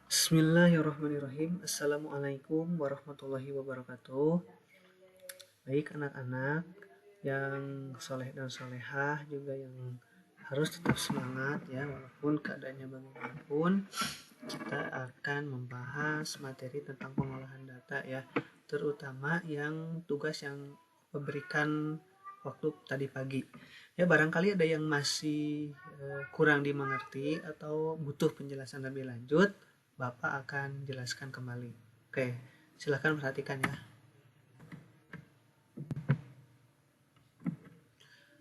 Bismillahirrahmanirrahim. Assalamualaikum warahmatullahi wabarakatuh. Baik anak-anak yang soleh dan solehah juga yang harus tetap semangat ya walaupun keadaannya bagaimanapun. Kita akan membahas materi tentang pengolahan data ya, terutama yang tugas yang memberikan waktu tadi pagi. Ya barangkali ada yang masih kurang dimengerti atau butuh penjelasan lebih lanjut. Bapak akan jelaskan kembali. Oke, silahkan perhatikan ya.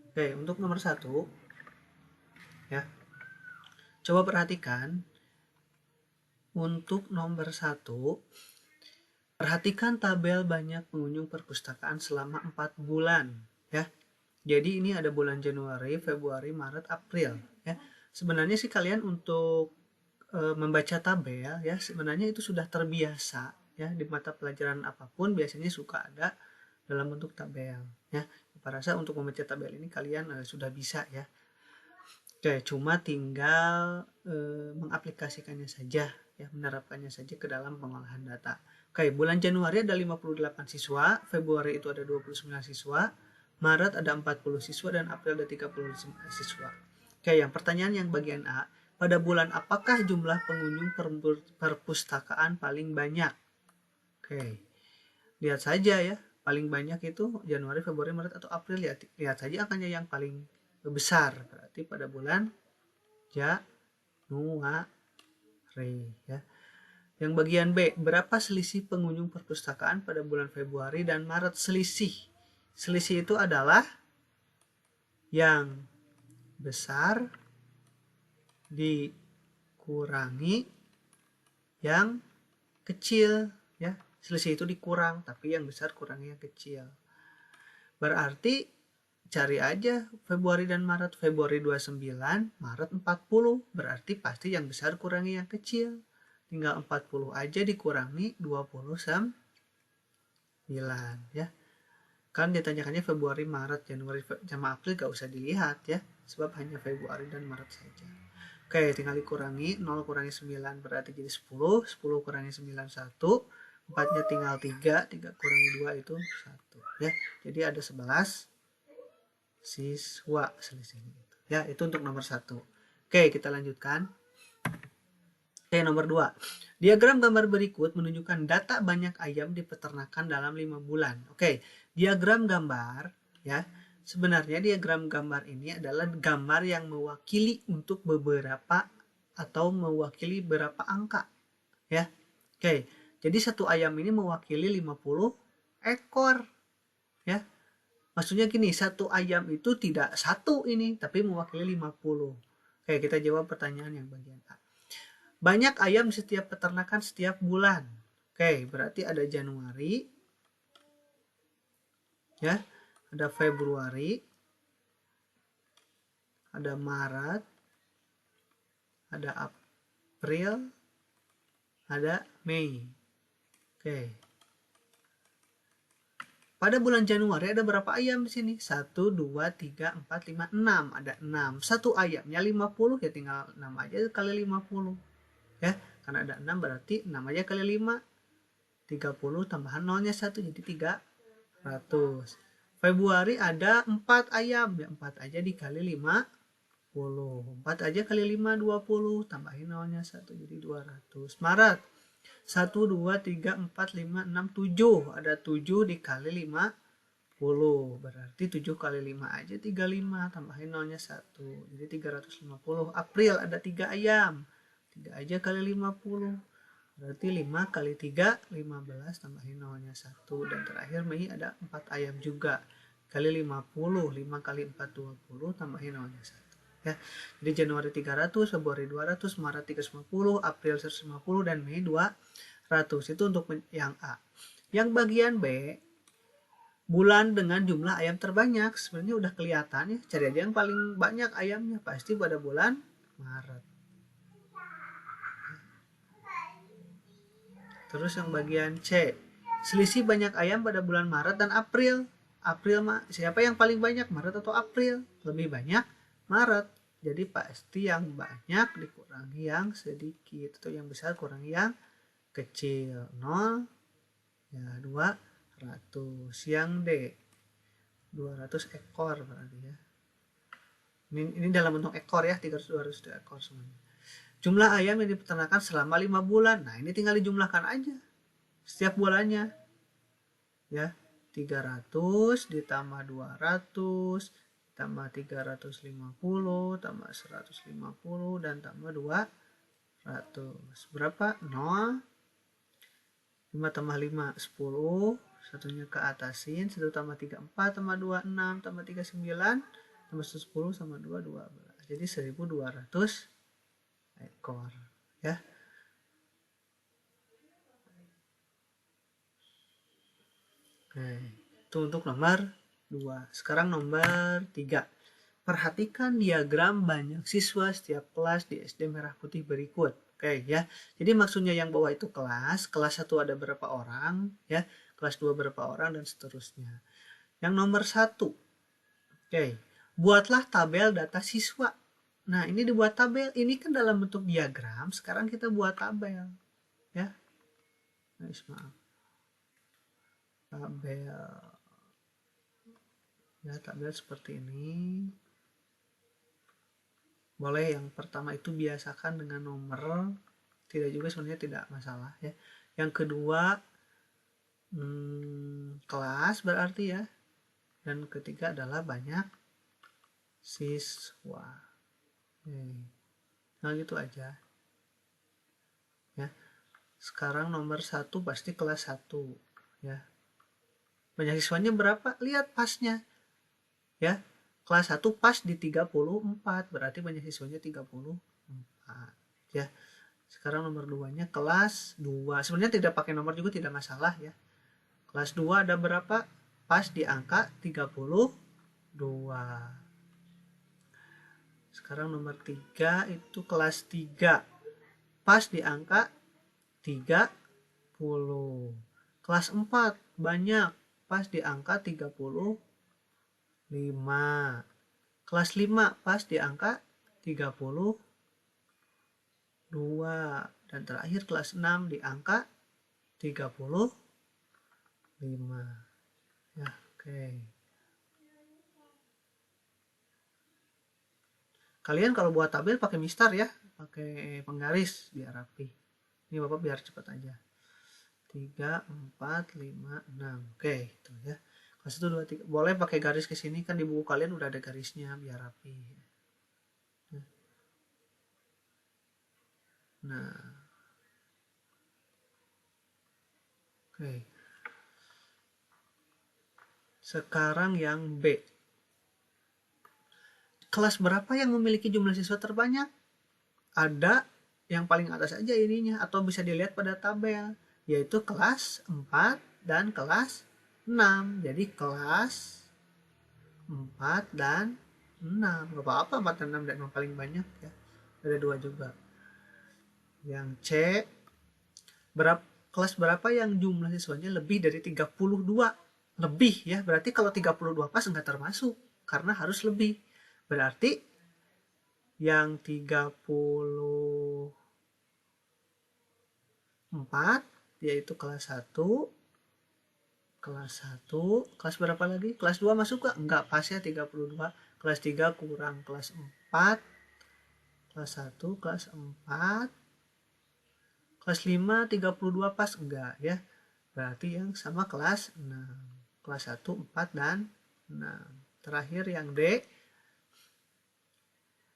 Oke, untuk nomor 1, ya, coba perhatikan. Untuk nomor 1, perhatikan tabel banyak pengunjung perpustakaan selama 4 bulan. Ya, jadi ini ada bulan Januari, Februari, Maret, April. Ya, sebenarnya sih kalian untuk membaca tabel ya sebenarnya itu sudah terbiasa ya di mata pelajaran apapun biasanya suka ada dalam bentuk tabel ya. Saya rasa untuk membaca tabel ini kalian sudah bisa ya. Oke, cuma tinggal mengaplikasikannya saja ya, menerapkannya saja ke dalam pengolahan data. Oke, bulan Januari ada 58 siswa, Februari itu ada 29 siswa, Maret ada 40 siswa dan April ada 30 siswa. Oke, yang pertanyaan yang bagian A, pada bulan apakah jumlah pengunjung perpustakaan paling banyak? Oke, lihat saja ya, paling banyak itu Januari, Februari, Maret atau April. Lihat saja angkanya yang paling besar, berarti pada bulan Januari ya. Yang bagian B, berapa selisih pengunjung perpustakaan pada bulan Februari dan Maret? Selisih itu adalah yang besar dikurangi yang kecil ya. Selisih itu dikurang, tapi yang besar kurangi yang kecil. Berarti cari aja Februari dan Maret. Februari 29, Maret 40. Berarti pasti yang besar kurangi yang kecil. Tinggal 40 aja dikurangi 29 ya. Kan ditanyakannya Februari, Maret, Januari, sama April gak usah dilihat ya, sebab hanya Februari dan Maret saja. Oke, tinggal dikurangi, 0 kurangi 9 berarti jadi 10, 10 kurangi 9 1, 4-nya tinggal 3, 3 kurangi 2 itu 1 ya. Jadi ada 11 siswa selisihnya itu. Ya, itu untuk nomor 1. Oke, kita lanjutkan. Oke, nomor 2. Diagram gambar berikut menunjukkan data banyak ayam di peternakan dalam 5 bulan. Oke, diagram gambar ya. Sebenarnya diagram gambar ini adalah gambar yang mewakili untuk beberapa atau mewakili beberapa angka ya. Oke, jadi satu ayam ini mewakili 50 ekor ya. Maksudnya gini, satu ayam itu tidak satu ini, tapi mewakili 50. Oke, kita jawab pertanyaan yang bagian A. Banyak ayam setiap peternakan setiap bulan. Oke, berarti ada Januari, ya, ada Februari, ada Maret, ada April, ada Mei. Oke. Pada bulan Januari ada berapa ayam di sini? 1, 2, 3, 4, 5, 6. Ada 6. Satu ayamnya 50, ya tinggal 6 aja kali 50. Ya, karena ada 6 berarti 6 aja kali 5. 30 tambahan nolnya 1 jadi 300. Februari ada 4 ayam, ya 4 aja dikali 50. 4 aja kali 5 20, tambahin nolnya 1 jadi 200. Maret 1 2 3 4 5 6 7, ada 7 dikali 50, berarti 7 kali 5 aja 35, tambahin nolnya 1 jadi 350. April ada 3 ayam, 3 aja kali 50, berarti 5 kali 3 15, tambahin nolnya 1. Dan terakhir Mei ada 4 ayam juga, kali 50, 5 kali 4 20, tambahin nolnya 1 ya. Jadi Januari 300, Februari 200, Maret 350, April 150 dan Mei 200. Itu untuk yang A. Yang bagian B, bulan dengan jumlah ayam terbanyak. Sebenarnya udah kelihatan ya, cari aja yang paling banyak ayamnya, pasti pada bulan Maret. Terus yang bagian C, selisih banyak ayam pada bulan Maret dan April. April mah siapa yang paling banyak, Maret atau April? Lebih banyak Maret. Jadi pasti yang banyak dikurangi yang sedikit, atau yang besar kurangi yang kecil. 0 ya 200. Yang D 200 ekor berarti ya. Ini dalam bentuk ekor ya, 200 ekor semuanya. Jumlah ayam yang dipeternakan selama 5 bulan. Nah, ini tinggal dijumlahkan aja setiap bulannya. Ya, 300 ditambah 200 tambah 350 tambah 150 dan tambah 200. Berapa? 0. 5 tambah 5 10, satunya ke atasin, 1 tambah 3 4 tambah 2 6 tambah 3 9 tambah 10 sama 2 12. Jadi 1200 ekor ya. Oke, itu untuk nomor 2. Sekarang nomor 3. Perhatikan diagram banyak siswa setiap kelas di SD Merah Putih berikut. Oke ya. Jadi maksudnya yang bawah itu kelas 1 ada berapa orang ya, kelas 2 berapa orang dan seterusnya. Yang nomor 1. Oke, buatlah tabel data siswa. Nah, ini dibuat tabel, ini kan dalam bentuk diagram, sekarang kita buat tabel ya. Maaf. Tabel. Ya, tabel seperti ini. Boleh yang pertama itu biasakan dengan nomor, tidak juga sebenarnya tidak masalah ya. Yang kedua kelas berarti ya. Dan ketiga adalah banyak siswa. Nah gitu aja ya. Sekarang nomor 1 pasti kelas 1 ya. Banyak siswanya berapa? Lihat pasnya ya. Kelas 1 pas di 34, berarti banyak siswanya 34 ya. Sekarang nomor 2-nya kelas 2. Sebenarnya tidak pakai nomor juga tidak masalah ya. Kelas 2 ada berapa? Pas di angka 32. Sekarang nomor 3 itu kelas 3. Pas di angka 30. Kelas 4 banyak, pas di angka 35. Kelas 5 pas di angka 32. Dan terakhir kelas 6 di angka 35 ya. Oke, kalian kalau buat tabel pakai mistar ya, pakai penggaris biar rapi. Ini bapak biar cepat aja. 3 4 5 6. Oke, itu ya. Kelas 1 2 3. Boleh pakai garis ke sini, kan di buku kalian udah ada garisnya biar rapi. Nah, oke. Sekarang yang B. Kelas berapa yang memiliki jumlah siswa terbanyak? Ada yang paling atas aja ininya, atau bisa dilihat pada tabel, yaitu kelas 4 dan kelas 6. Jadi kelas 4 dan 6. Gak apa-apa 4 dan 6 dan yang paling banyak ya. Ada 2 juga. Yang C, kelas berapa yang jumlah siswanya lebih dari 32? Lebih ya, berarti kalau 32 pas nggak termasuk, karena harus lebih. Berarti yang 34 yaitu kelas 1. Kelas 1, kelas berapa lagi? Kelas 2 masuk gak? Enggak, pas ya 32. Kelas 3 kurang, kelas 4. Kelas 1, kelas 4. Kelas 5, 32 pas? Enggak ya. Berarti yang sama kelas 6. Kelas 1, 4, dan 6. Terakhir yang D.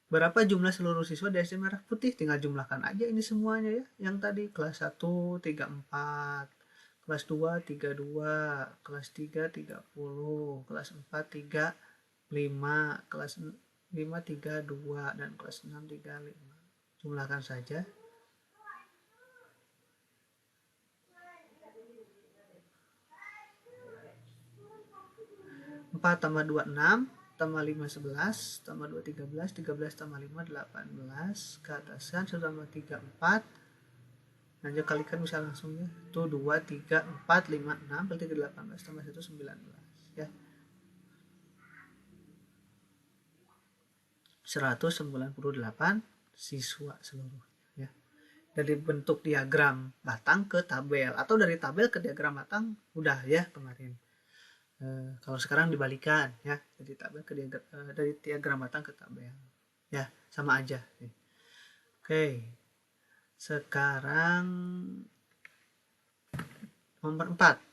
Berapa jumlah seluruh siswa di SD Merah Putih? Tinggal jumlahkan aja ini semuanya ya. Yang tadi kelas 1, 34. Kelas 2, 32. Kelas 3, 30. Kelas 4, 35. Kelas 5, 32. Dan kelas 6, 35. Jumlahkan saja. 4 tambah 2, 6. Tambah 5, 11. Tambah 2, 13. 13 tambah 5, 18. Ke atasan 1 tambah 3, 4. Nah, aja kalikan bisa langsung ya. Itu 2, 3, 4, 5, 6. Berarti 18 tambah 1, 19 ya. 198 siswa seluruhnya ya. Dari bentuk diagram batang ke tabel atau dari tabel ke diagram batang udah ya kemarin. Kalau sekarang dibalikan ya, dari tabel ke dari diagram batang ke tabel ya, sama aja. Oke, sekarang nomor 4,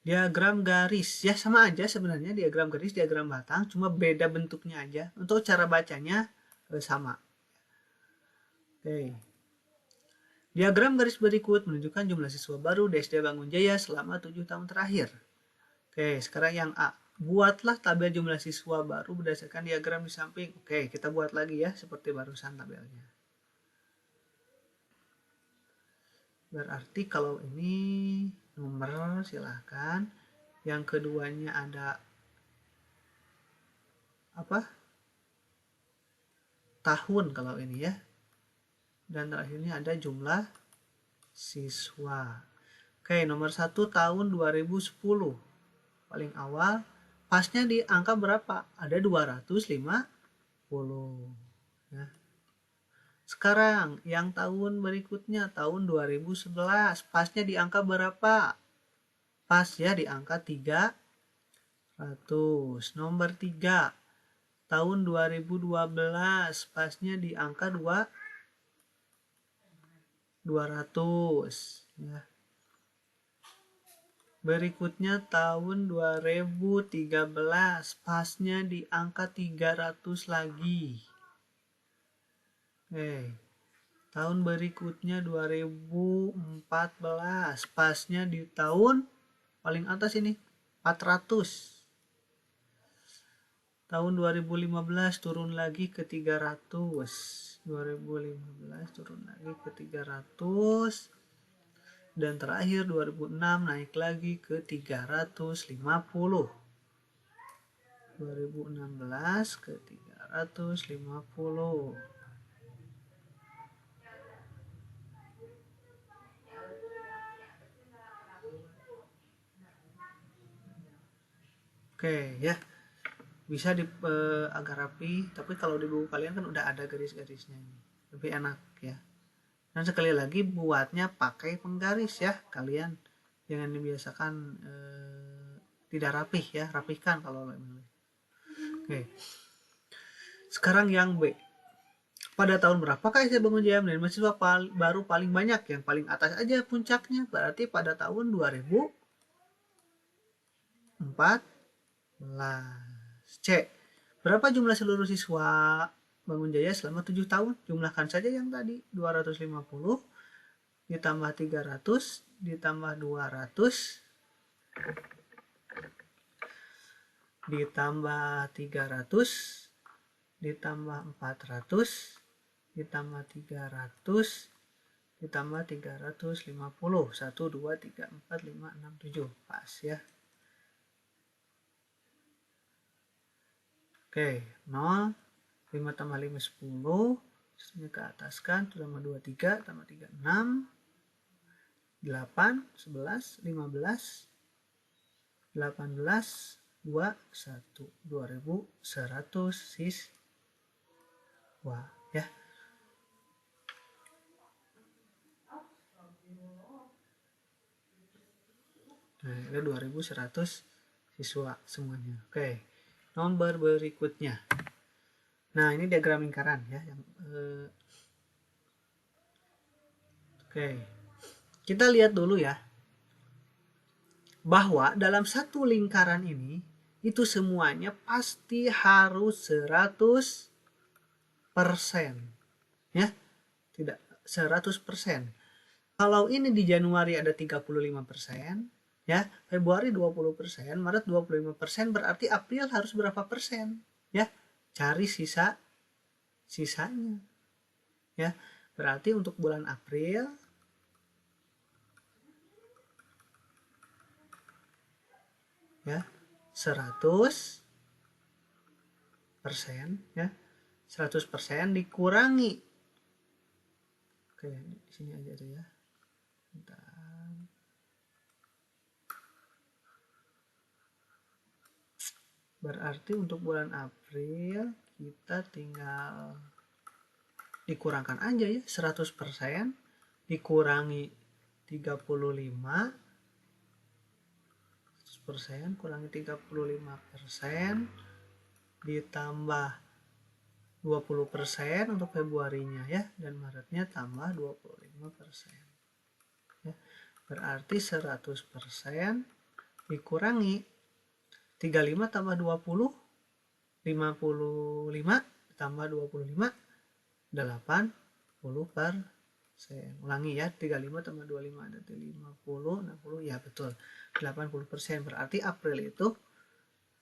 diagram garis ya, sama aja sebenarnya, diagram garis, diagram batang, cuma beda bentuknya aja. Untuk cara bacanya sama. Oke, diagram garis berikut menunjukkan jumlah siswa baru di SD Bangun Jaya selama 7 tahun terakhir. Oke, sekarang yang A, buatlah tabel jumlah siswa baru berdasarkan diagram di samping. Oke, kita buat lagi ya seperti barusan tabelnya. Berarti kalau ini nomor silahkan, yang keduanya ada apa? Tahun kalau ini ya. Dan terakhirnya ada jumlah siswa. Oke, nomor 1 tahun 2010. Paling awal, pasnya di angka berapa? Ada 250. Ya. Sekarang, yang tahun berikutnya, tahun 2011. Pasnya di angka berapa? Pas ya, di angka 300. Nomor 3, tahun 2012. Pasnya di angka 200. Ya. Berikutnya tahun 2013, pasnya di angka 300 lagi. Tahun berikutnya 2014, pasnya di tahun paling atas ini 400. Tahun 2015 turun lagi ke 300. 2015 turun lagi ke 300. Dan terakhir 2006 naik lagi ke 350. 2016 ke 350. Oke ya, bisa agak rapi, tapi kalau di buku kalian kan udah ada garis-garisnya ini, lebih enak ya. Dan sekali lagi buatnya pakai penggaris ya, kalian jangan dibiasakan tidak rapih ya, rapihkan kalau menulis. Oke, sekarang yang B, pada tahun berapakah SD Bangun Jaya menerima mahasiswa baru paling banyak? Yang paling atas aja puncaknya, berarti pada tahun 2014. C, berapa jumlah seluruh siswa Bangun Jaya selama 7 tahun? Jumlahkan saja yang tadi, 250 ditambah 300 ditambah 200 ditambah 300 ditambah 400 ditambah 300 ditambah 350. 1, 2, 3, 4, 5, 6, 7. Pas ya. Oke, 0, 5 tambah 5, 10. Ini ke atas kan, tambah 2, 3, tambah 3, 6, 8, 11, 15, 18, 2, 1, 2100 siswa ya. Nah, ada 2100 siswa semuanya. Oke, nomor berikutnya. Nah, ini diagram lingkaran ya. Oke, kita lihat dulu ya, bahwa dalam satu lingkaran ini itu semuanya pasti harus 100% ya, tidak 100%. Kalau ini di Januari ada 35% ya, Februari 20%, Maret 25%, berarti April harus berapa persen ya, cari sisanya ya. Berarti untuk bulan April ya 100% ya, 100% dikurangi, oke di sini aja tuh ya. Bentar. Berarti untuk bulan April kita tinggal dikurangkan aja ya, 100% dikurangi 35, 100% kurangi 35% ditambah 20% untuk Februarinya ya, dan Maretnya tambah 25% ya. Berarti 100% dikurangi 35 tambah 20, 55 tambah 25, 80%. Ulangi ya, 35 tambah 25 ada 50, 60, ya betul, 80%. Berarti April itu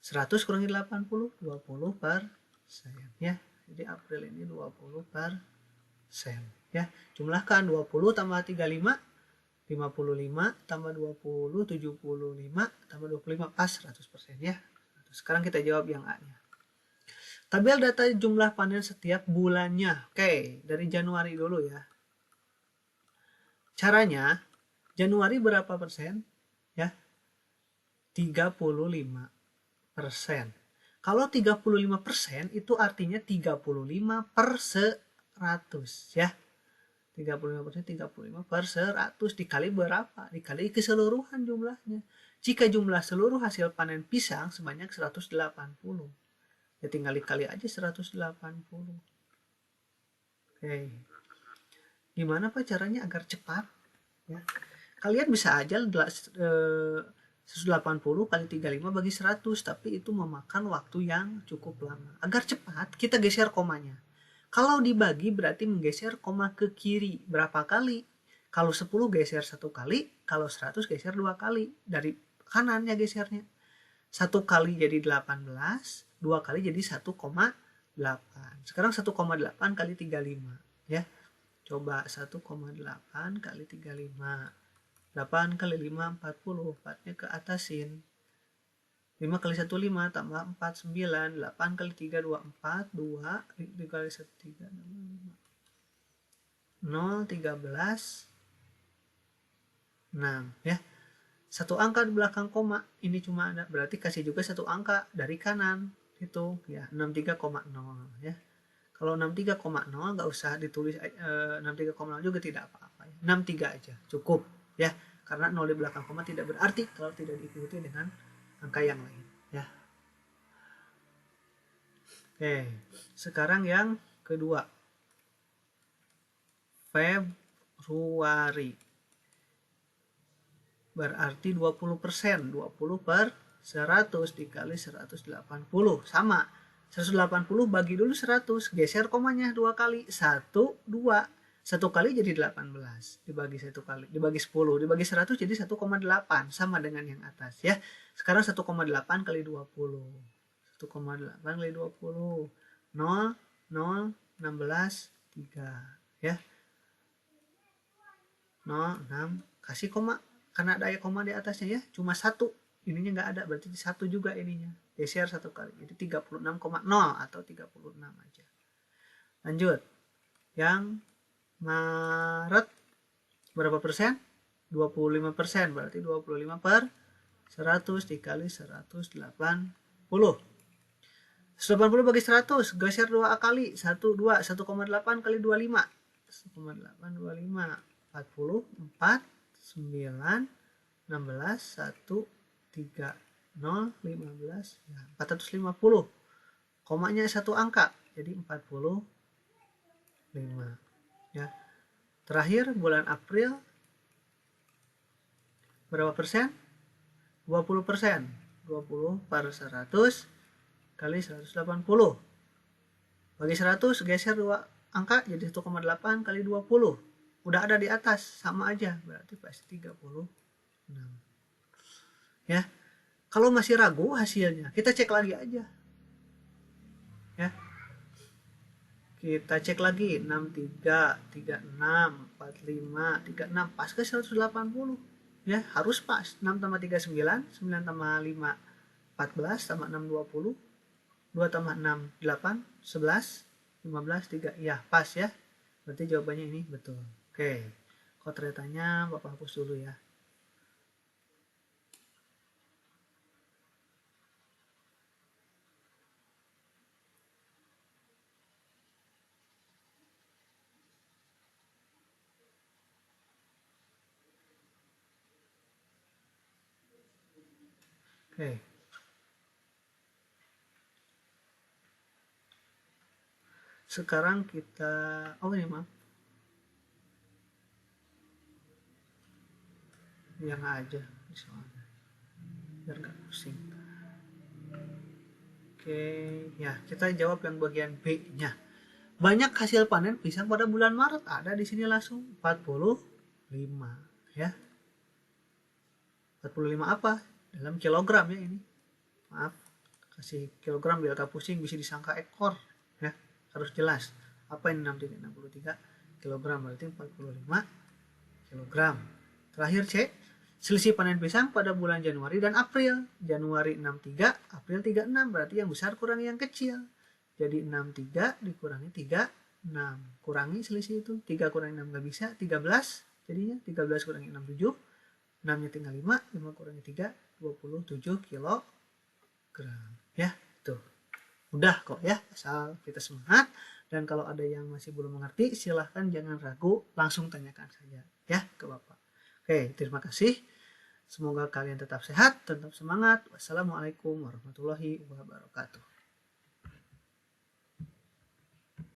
100 kurangi 80, 20% ya. Jadi April ini 20% ya. Jumlahkan 20 tambah 35, 55 tambah 20, 75 tambah 25, pas 100% ya. Sekarang kita jawab yang A-nya. Tabel data jumlah panen setiap bulannya. Oke, dari Januari dulu ya. Caranya, Januari berapa persen? Ya, 35%. Kalau 35% itu artinya 35 per 100 ya. 35%, 35 per 100 dikali berapa? Dikali keseluruhan jumlahnya. Jika jumlah seluruh hasil panen pisang sebanyak 180. Ya tinggal dikali aja 180. Oke. Gimana Pak caranya agar cepat? Ya. Kalian bisa aja 180 kali 35 bagi 100, tapi itu memakan waktu yang cukup lama. Agar cepat, kita geser komanya. Kalau dibagi berarti menggeser koma ke kiri. Berapa kali? Kalau 10 geser 1 kali, kalau 100 geser 2 kali. Dari kanannya gesernya. 1 kali jadi 18, 2 kali jadi 1,8. Sekarang 1,8 kali 35 ya. Coba 1,8 kali 35. 8 kali 5 40, 4-nya ke atasin. 5 kali 1 5 tambah 4 9, 8 kali 3 2 4, 2 dikali 1 3 0 13 6 ya. Satu angka di belakang koma, ini cuma ada, berarti kasih juga satu angka dari kanan itu ya, 63,0 ya. Kalau 63,0 nggak usah ditulis 63,0 juga tidak apa-apa ya. 63 aja cukup ya, karena 0 di belakang koma tidak berarti kalau tidak diikuti dengan angka yang lain ya. Oke, sekarang yang kedua, Februari berarti 20%, 20 per 100 dikali 180 sama. 180 bagi dulu 100, geser komanya 2 kali, 1 2, 1 kali jadi 18, dibagi 1 kali, dibagi 10, dibagi 100 jadi 1,8, sama dengan yang atas ya. Sekarang 1,8 kali 20, 1,8 kali 20, 0 0 16 3 ya. 0 6 kasih koma, karena ada koma di atasnya ya, cuma 1, ininya nggak ada, berarti 1 juga ininya, geser 1 kali, jadi 36,0 atau 36 aja. Lanjut, yang Maret berapa persen? 25%, berarti 25 per 100 dikali 180. 180 bagi 100, geser 2 kali, 1 2, 1,8 kali 25, 1,8 25, 40, 4 9, 16, 1, 3, 0, 15, ya, 450. Komanya satu angka, jadi 45. Ya. Terakhir bulan April berapa persen? 20%. 20 per 100 kali 180. Bagi 100 geser 2 angka jadi 1,8 kali 20. Udah ada di atas, sama aja, berarti pasti 36 ya. Kalau masih ragu hasilnya, kita cek lagi aja ya. Kita cek lagi 63, 36, 45, 36, pas ke 180 ya, harus pas. 6 tambah 3 9, 9 tambah 5 14, tambah 6 20, 2 tambah 6 8, 11, 15 3, ya pas ya. Berarti jawabannya ini betul. Oke, kodratanya Bapak hapus dulu ya. Oke. Sekarang kita, oh ini maaf, yang aja soalnya biar nggak pusing. Oke, ya kita jawab yang bagian B-nya. Banyak hasil panen pisang pada bulan Maret, ada di sini langsung 45 ya. 45 apa? Dalam kilogram ya ini. Maaf, kasih kilogram biar gak pusing, bisa disangka ekor ya. Harus jelas. Apa ini 6,63 kilogram, berarti 45 kilogram. Terakhir C, selisih panen pisang pada bulan Januari dan April. Januari 63, April 36, berarti yang besar kurangi yang kecil. Jadi 63 dikurangi 36. Kurangi selisih itu. 3 kurangi 6 gak bisa, 13 jadinya. 13 kurangi 6, 7. 6 nya tinggal 5, 5 kurangi 3, 27 kilogram. Ya, tuh. Mudah kok ya, asal kita semangat. Dan kalau ada yang masih belum mengerti, silahkan jangan ragu, langsung tanyakan saja ya ke Bapak. Oke, terima kasih. Semoga kalian tetap sehat, tetap semangat. Wassalamualaikum warahmatullahi wabarakatuh.